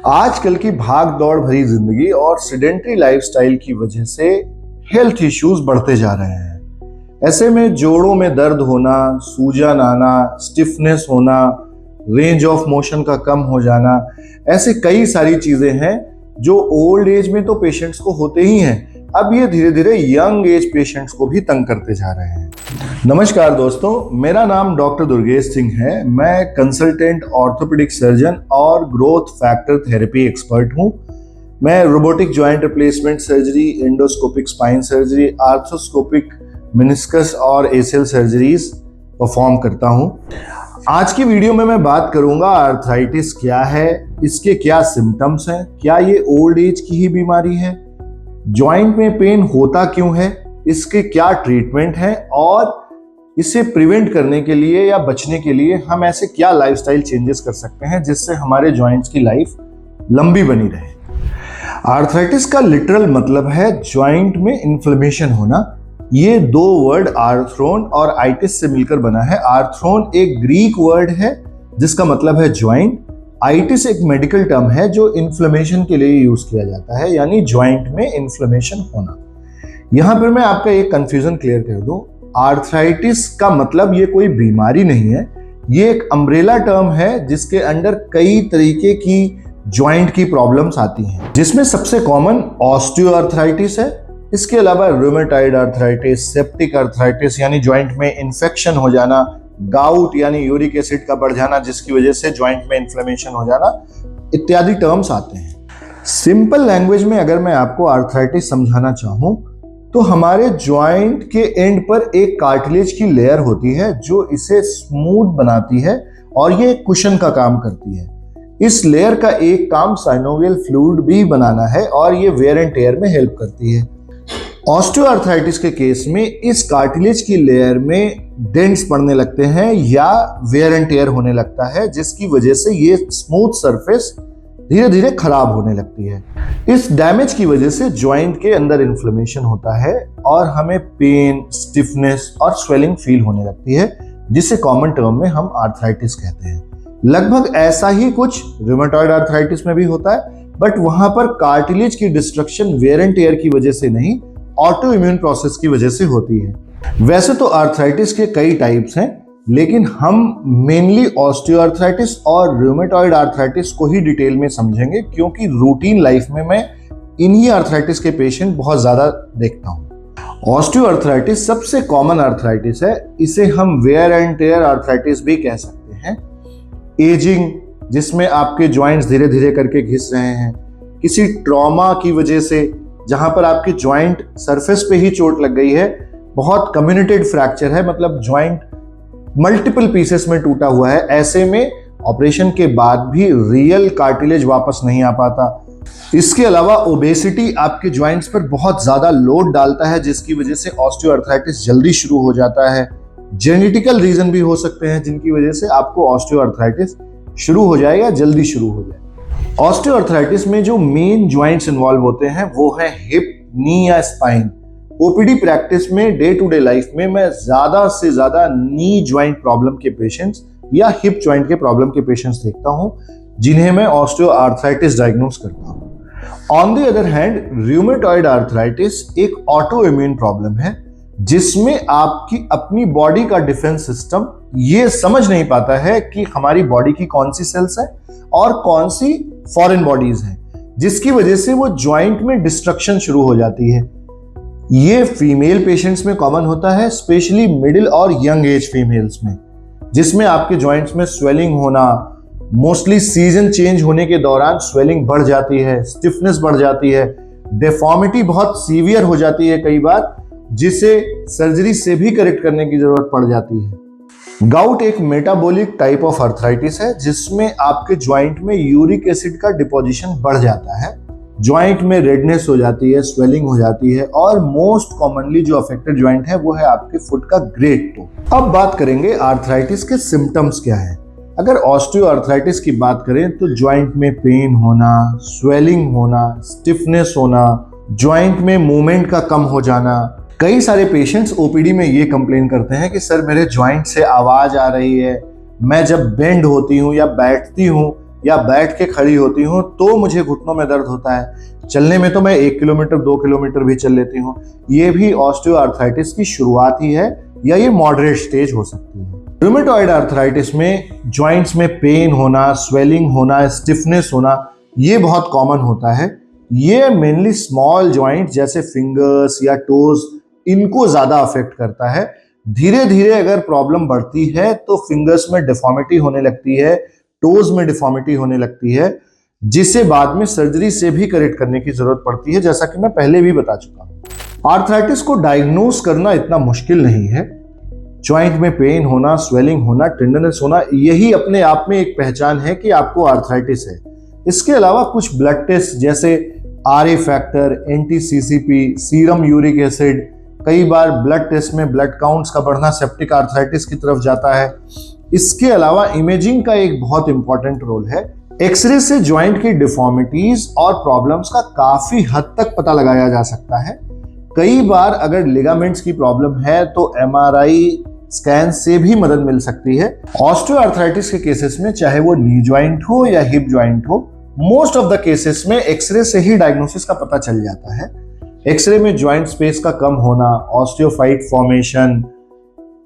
आजकल की भाग दौड़ भरी जिंदगी और सेडेंटरी लाइफस्टाइल की वजह से हेल्थ इश्यूज बढ़ते जा रहे हैं। ऐसे में जोड़ों में दर्द होना, सूजन आना, स्टिफनेस होना, रेंज ऑफ मोशन का कम हो जाना, ऐसे कई सारी चीजें हैं जो ओल्ड एज में तो पेशेंट्स को होते ही हैं। अब ये धीरे धीरे यंग एज पेशेंट्स को भी तंग करते जा रहे हैं। नमस्कार दोस्तों, मेरा नाम डॉक्टर दुर्गेश सिंह है। मैं कंसल्टेंट ऑर्थोपेडिक सर्जन और ग्रोथ फैक्टर थेरेपी एक्सपर्ट हूं। मैं robotic joint replacement surgery, endoscopic spine surgery, arthroscopic meniscus और एसीएल सर्जरीज परफॉर्म करता हूं। आज की वीडियो में मैं बात करूंगा आर्थराइटिस क्या है, इसके क्या सिम्टम्स हैं, क्या ये ओल्ड एज की ही बीमारी है, जॉइंट में पेन होता क्यों है, इसके क्या ट्रीटमेंट है और इसे प्रिवेंट करने के लिए या बचने के लिए हम ऐसे क्या लाइफस्टाइल चेंजेस कर सकते हैं जिससे हमारे जॉइंट्स की लाइफ लंबी बनी रहे। आर्थराइटिस का लिटरल मतलब है जॉइंट में इन्फ्लेमेशन होना। ये दो वर्ड आर्थ्रोन और आइटिस से मिलकर बना है। आर्थ्रोन एक ग्रीक वर्ड है जिसका मतलब है जॉइंट। आइटिस एक मेडिकल टर्म है जो इन्फ्लेमेशन के लिए यूज किया जाता है, यानी जॉइंट में इन्फ्लेमेशन होना। यहां पर मैं आपका एक कंफ्यूजन क्लियर कर दूं। आर्थराइटिस का मतलब ये कोई बीमारी नहीं है, ये एक अम्ब्रेला टर्म है जिसके अंडर कई तरीके की जॉइंट की प्रॉब्लम्स आती हैं, जिसमें सबसे कॉमन ऑस्टियोआर्थराइटिस है। इसके अलावा रूमेटॉइड आर्थराइटिस, सेप्टिक आर्थराइटिस यानी जॉइंट में इन्फेक्शन हो जाना, गाउट यानी यूरिक एसिड का बढ़ जाना जिसकी वजह से जॉइंट में इन्फ्लेमेशन हो जाना, इत्यादि टर्म्स आते हैं। सिंपल लैंग्वेज में अगर मैं आपको आर्थराइटिस समझाना चाहूं तो हमारे जॉइंट के एंड पर एक कार्टिलेज की लेयर होती है जो इसे स्मूथ बनाती है और ये कुशन का काम करती है। इस लेयर का एक काम साइनोवियल फ्लूइड भी बनाना है और ये वेयर एंड टेयर में हेल्प करती है। ऑस्टियोआर्थराइटिस के केस में इस कार्टिलेज की लेयर में डेंट्स पड़ने लगते हैं या वेयर एंड टेयर होने लगता है, जिसकी वजह से ये स्मूथ सरफेस धीरे धीरे खराब होने लगती है। इस डैमेज की वजह से जॉइंट के अंदर इन्फ्लेमेशन होता है और हमें पेन, स्टिफनेस और स्वेलिंग फील होने लगती है, जिसे कॉमन टर्म में हम आर्थराइटिस कहते हैं। लगभग ऐसा ही कुछ रूमेटॉइड आर्थराइटिस में भी होता है, बट वहां पर कार्टिलेज की डिस्ट्रक्शन वेयर एंड टेयर की वजह से नहीं, ऑटो इम्यून प्रोसेस की वजह से होती है। वैसे तो आर्थराइटिस के कई टाइप्स हैं, लेकिन हम मेनली ऑस्टियोआर्थराइटिस और रूमेटॉइड आर्थराइटिस को ही डिटेल में समझेंगे, क्योंकि रूटीन लाइफ में मैं इन्हीं आर्थराइटिस के पेशेंट बहुत ज्यादा देखता हूं। ऑस्टियोआर्थराइटिस सबसे कॉमन आर्थराइटिस है। इसे हम वेयर एंड टेयर आर्थराइटिस भी कह सकते हैं। एजिंग, जिसमें आपके जॉइंट्स धीरे धीरे करके घिस रहे हैं, किसी ट्रॉमा की वजह से जहां पर आपके जॉइंट सरफेस पे ही चोट लग गई है, बहुत कम्युनिटेड फ्रैक्चर है, मतलब जॉइंट मल्टीपल पीसेस में टूटा हुआ है, ऐसे में ऑपरेशन के बाद भी रियल कार्टिलेज वापस नहीं आ पाता। इसके अलावा ओबेसिटी आपके जॉइंट्स पर बहुत ज्यादा लोड डालता है, जिसकी वजह से ऑस्टियोआर्थराइटिस जल्दी शुरू हो जाता है। जेनेटिकल रीजन भी हो सकते हैं जिनकी वजह से आपको ऑस्टियोआर्थराइटिस शुरू हो जाए या जल्दी शुरू हो जाए। ऑस्टियोआर्थराइटिस में जो मेन जॉइंट्स इन्वॉल्व होते हैं वो है हिप, नी या स्पाइन। ओपीडी प्रैक्टिस में, डे टू डे लाइफ में मैं ज्यादा से ज्यादा नी जॉइंट प्रॉब्लम के पेशेंट्स या हिप जॉइंट के प्रॉब्लम के पेशेंट्स देखता हूं, जिन्हें मैं ऑस्टियोआर्थराइटिस डायग्नोस करता हूं। On the other hand, rheumatoid arthritis एक ऑटो इम्यून प्रॉब्लम है, जिसमें आपकी अपनी बॉडी का डिफेंस सिस्टम ये समझ नहीं पाता है कि हमारी बॉडी की कौन सी सेल्स है और कौन सी फॉरेन बॉडीज हैं, जिसकी वजह से वो जॉइंट में डिस्ट्रक्शन शुरू हो जाती है। ये फीमेल पेशेंट्स में कॉमन होता है, स्पेशली मिडिल और यंग एज फीमेल्स में, जिसमें आपके जॉइंट्स में स्वेलिंग होना, मोस्टली सीजन चेंज होने के दौरान स्वेलिंग बढ़ जाती है, स्टिफनेस बढ़ जाती है, डेफॉर्मिटी बहुत सीवियर हो जाती है कई बार, जिसे सर्जरी से भी करेक्ट करने की जरूरत पड़ जाती है। गाउट एक मेटाबॉलिक टाइप ऑफ आर्थराइटिस है, जिसमें आपके जॉइंट में यूरिक एसिड का डिपोजिशन बढ़ जाता है, जॉइंट में रेडनेस हो जाती है, स्वेलिंग हो जाती है, और मोस्ट कॉमनली जो अफेक्टेड जॉइंट है वो है आपके फुट का ग्रेट टो। अब बात करेंगे आर्थराइटिस के सिम्टम्स क्या है। अगर ऑस्टियोआर्थराइटिस की बात करें तो जॉइंट में पेन होना, स्वेलिंग होना, स्टिफनेस होना, जॉइंट में मूवमेंट का कम हो जाना। कई सारे पेशेंट्स ओपीडी में ये कंप्लेन करते हैं कि सर मेरे जॉइंट से आवाज आ रही है, मैं जब बेंड होती हूँ या बैठती हूँ या बैठ के खड़ी होती हूँ तो मुझे घुटनों में दर्द होता है। चलने में तो मैं 1 किलोमीटर 2 किलोमीटर भी चल लेती हूँ। ये भी ऑस्टियोआर्थराइटिस की शुरुआत ही है या ये मॉडरेट स्टेज हो सकती है। रूमेटॉइड आर्थराइटिस में जॉइंट्स में पेन होना, स्वेलिंग होना, स्टिफनेस होना, ये बहुत कॉमन होता है। ये मेनली स्मॉल जॉइंट जैसे फिंगर्स या टोज, इनको ज्यादा अफेक्ट करता है। धीरे धीरे अगर प्रॉब्लम बढ़ती है तो फिंगर्स में डिफॉर्मिटी होने लगती है, टोज में डिफॉर्मिटी होने लगती है, जिसे बाद में सर्जरी से भी करेक्ट करने की जरूरत पड़ती है, जैसा कि मैं पहले भी बता चुका हूं। आर्थराइटिस को डायग्नोज करना इतना मुश्किल नहीं है। जॉइंट में पेन होना, स्वेलिंग होना, टेंडरनेस होना, यही अपने आप में एक पहचान है कि आपको आर्थराइटिस है। इसके अलावा कुछ ब्लड टेस्ट जैसे RA factor, NT-CCP, serum uric acid, कई बार ब्लड टेस्ट में ब्लड काउंट्स का बढ़ना सेप्टिक आर्थराइटिस की तरफ जाता है। इसके अलावा इमेजिंग का एक बहुत इंपॉर्टेंट रोल है। एक्सरे से जॉइंट की डिफॉर्मिटीज और प्रॉब्लम्स का काफी हद तक पता लगाया जा सकता है। कई बार अगर लिगामेंट्स की प्रॉब्लम है तो MRI स्कैन से भी मदद मिल सकती है। ऑस्टियोआर्थराइटिस के केसेस में चाहे वो नी जॉइंट हो या हिप जॉइंट हो, मोस्ट ऑफ द केसेस में एक्सरे से ही डायग्नोसिस का पता चल जाता है। एक्सरे में जॉइंट स्पेस का कम होना, ऑस्टियोफाइट फॉर्मेशन,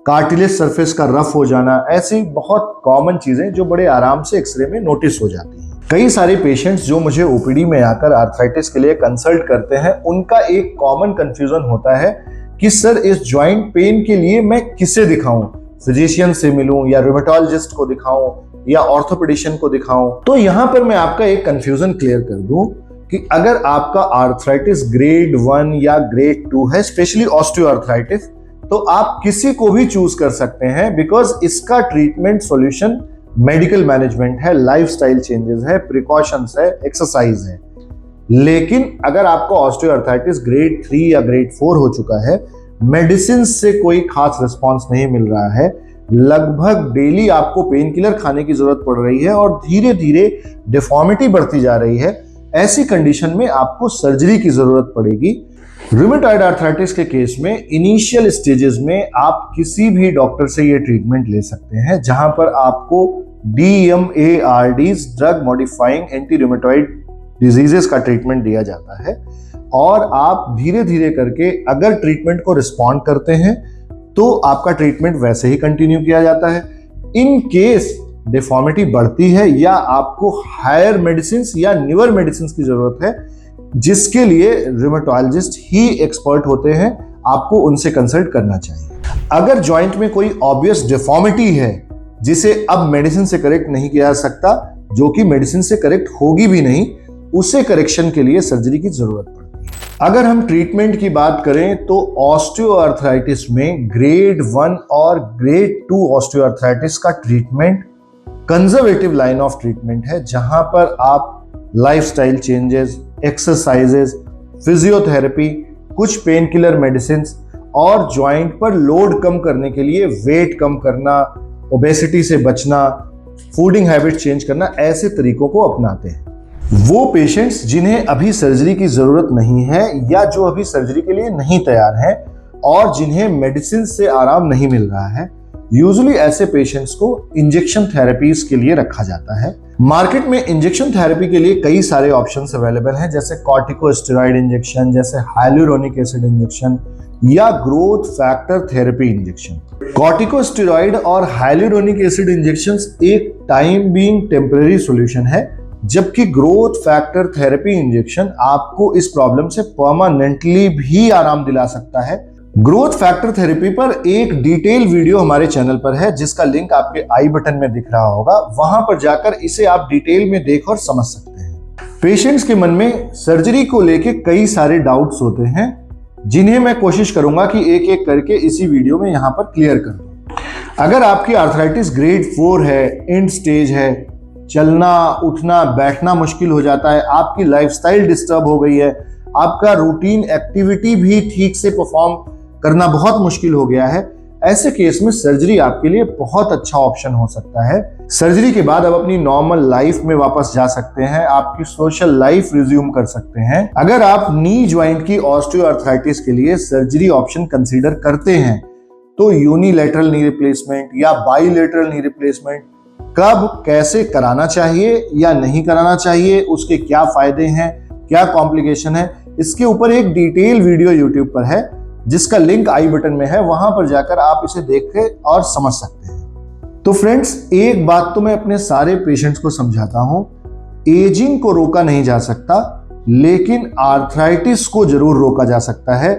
कार्टिलेज सरफेस का रफ हो जाना, ऐसी बहुत कॉमन चीजें जो बड़े आराम से एक्सरे में नोटिस हो जाती हैं। कई सारे पेशेंट्स जो मुझे OPD में आकर आर्थराइटिस के लिए कंसल्ट करते हैं, उनका एक कॉमन कंफ्यूजन होता है कि सर इस जॉइंट पेन के लिए मैं किसे दिखाऊं, फिजिशियन से मिलूं या रूमेटोलॉजिस्ट को दिखाऊं या ऑर्थोपेडिशियन को दिखाऊं। तो यहां पर मैं आपका एक कंफ्यूजन क्लियर कर दूं कि अगर आपका आर्थराइटिस ग्रेड 1 या ग्रेड 2 है, स्पेशली ऑस्टियोआर्थराइटिस, तो आप किसी को भी चूज कर सकते हैं, बिकॉज इसका ट्रीटमेंट सॉल्यूशन मेडिकल मैनेजमेंट है, लाइफस्टाइल चेंजेस है, प्रिकॉशंस है, एक्सरसाइज है। लेकिन अगर आपका ऑस्टियोआर्थराइटिस ग्रेड 3 या ग्रेड 4 हो चुका है, मेडिसिन से कोई खास रिस्पॉन्स नहीं मिल रहा है, लगभग डेली आपको पेन किलर खाने की जरूरत पड़ रही है और धीरे धीरे डिफॉर्मिटी बढ़ती जा रही है, ऐसी कंडीशन में आपको सर्जरी की जरूरत पड़ेगी। रूमेटॉइड आर्थराइटिस के केस में इनिशियल स्टेजेस में आप किसी भी डॉक्टर से ये ट्रीटमेंट ले सकते हैं, जहां पर आपको DMARDs, drug modifying anti rheumatoid diseases का ट्रीटमेंट दिया जाता है। और आप धीरे धीरे करके अगर ट्रीटमेंट को रिस्पॉन्ड करते हैं तो आपका ट्रीटमेंट वैसे ही कंटिन्यू किया जाता है। इन केस डिफॉर्मिटी बढ़ती है या आपको हायर मेडिसिन या न्यूअर मेडिसिन की जरूरत है, जिसके लिए रूमेटोलॉजिस्ट ही एक्सपर्ट होते हैं, आपको उनसे कंसल्ट करना चाहिए। अगर जॉइंट में कोई ऑब्वियस डिफॉर्मिटी है जिसे अब मेडिसिन से करेक्ट नहीं किया जा सकता, जो कि मेडिसिन से करेक्ट होगी भी नहीं, उसे करेक्शन के लिए सर्जरी की जरूरत पड़ती है। अगर हम ट्रीटमेंट की बात करें तो ऑस्टियोआर्थराइटिस में ग्रेड 1 और ग्रेड 2 ऑस्टियोआर्थराइटिस का treatment conservative line of treatment है, जहां पर आप लाइफस्टाइल चेंजेस, एक्सरसाइजेस, फिजियोथेरेपी, कुछ पेन किलर मेडिसिन और जॉइंट पर लोड कम करने के लिए वेट कम करना, ओबेसिटी से बचना, फूडिंग हैबिट चेंज करना, ऐसे तरीकों को अपनाते हैं। वो पेशेंट्स जिन्हें अभी सर्जरी की जरूरत नहीं है या जो अभी सर्जरी के लिए नहीं तैयार हैं और जिन्हें मेडिसिन से आराम नहीं मिल रहा है, यूजुअली ऐसे पेशेंट्स को इंजेक्शन थेरेपीज के लिए रखा जाता है। मार्केट में इंजेक्शन थेरेपी के लिए कई सारे ऑप्शंस अवेलेबल हैं, जैसे कॉर्टिकोस्टेरॉइड इंजेक्शन, जैसे हाइलुरोनिक एसिड इंजेक्शन या growth factor therapy injection. Corticosteroid और हाइलुरोनिक एसिड इंजेक्शंस एक टाइम बीइंग टेम्परेरी सॉल्यूशन है, जबकि ग्रोथ फैक्टर थेरेपी इंजेक्शन आपको इस प्रॉब्लम से परमानेंटली भी आराम दिला सकता है। ग्रोथ फैक्टर थेरेपी पर एक डिटेल वीडियो हमारे चैनल पर है, जिसका लिंक आपके आई बटन में दिख रहा होगा, वहां पर जाकर इसे आप डिटेल में देख और समझ सकते हैं। पेशेंट्स के मन में सर्जरी को लेके कई सारे डाउट्स होते हैं, जिन्हें मैं कोशिश करूंगा कि एक एक करके इसी वीडियो में यहां पर क्लियर कर दूं। अगर आपकी आर्थराइटिस ग्रेड 4 है, एंड स्टेज है, चलना उठना बैठना मुश्किल हो जाता है, आपकी लाइफस्टाइल डिस्टर्ब हो गई है, आपका रूटीन एक्टिविटी भी ठीक से परफॉर्म करना बहुत मुश्किल हो गया है, ऐसे केस में सर्जरी आपके लिए बहुत अच्छा ऑप्शन हो सकता है। सर्जरी के बाद आप अपनी नॉर्मल लाइफ में वापस जा सकते हैं, आपकी सोशल लाइफ रिज्यूम कर सकते हैं। अगर आप नी ज्वाइंट की ऑस्टियोआर्थराइटिस के लिए सर्जरी ऑप्शन कंसीडर करते हैं तो यूनिलैटरल नी रिप्लेसमेंट या बाइलेटरल नी रिप्लेसमेंट कब कैसे कराना चाहिए या नहीं कराना चाहिए, उसके क्या फायदे हैं, क्या कॉम्प्लिकेशन है, इसके ऊपर एक डिटेल वीडियो यूट्यूब पर है जिसका लिंक आई बटन में है, वहां पर जाकर आप इसे देख के और समझ सकते हैं। तो फ्रेंड्स, एक बात तो मैं अपने सारे पेशेंट्स को समझाता हूं, एजिंग को रोका नहीं जा सकता, लेकिन आर्थराइटिस को जरूर रोका जा सकता है।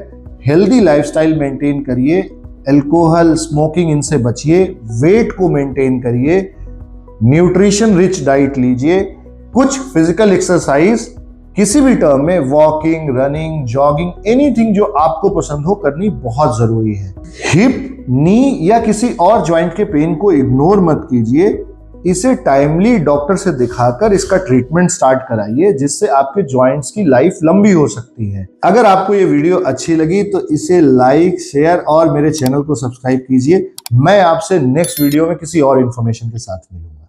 हेल्दी लाइफस्टाइल मेंटेन करिए, अल्कोहल स्मोकिंग इनसे बचिए, वेट को मेंटेन करिए, न्यूट्रिशन रिच डाइट लीजिए, कुछ फिजिकल एक्सरसाइज किसी भी टर्म में, वॉकिंग, रनिंग, जॉगिंग, एनीथिंग जो आपको पसंद हो करनी बहुत जरूरी है। हिप, नी या किसी और जॉइंट के पेन को इग्नोर मत कीजिए, इसे टाइमली डॉक्टर से दिखाकर इसका ट्रीटमेंट स्टार्ट कराइए, जिससे आपके जॉइंट्स की लाइफ लंबी हो सकती है। अगर आपको ये वीडियो अच्छी लगी तो इसे लाइक, शेयर और मेरे चैनल को सब्सक्राइब कीजिए। मैं आपसे नेक्स्ट वीडियो में किसी और इंफॉर्मेशन के साथ मिलूंगा।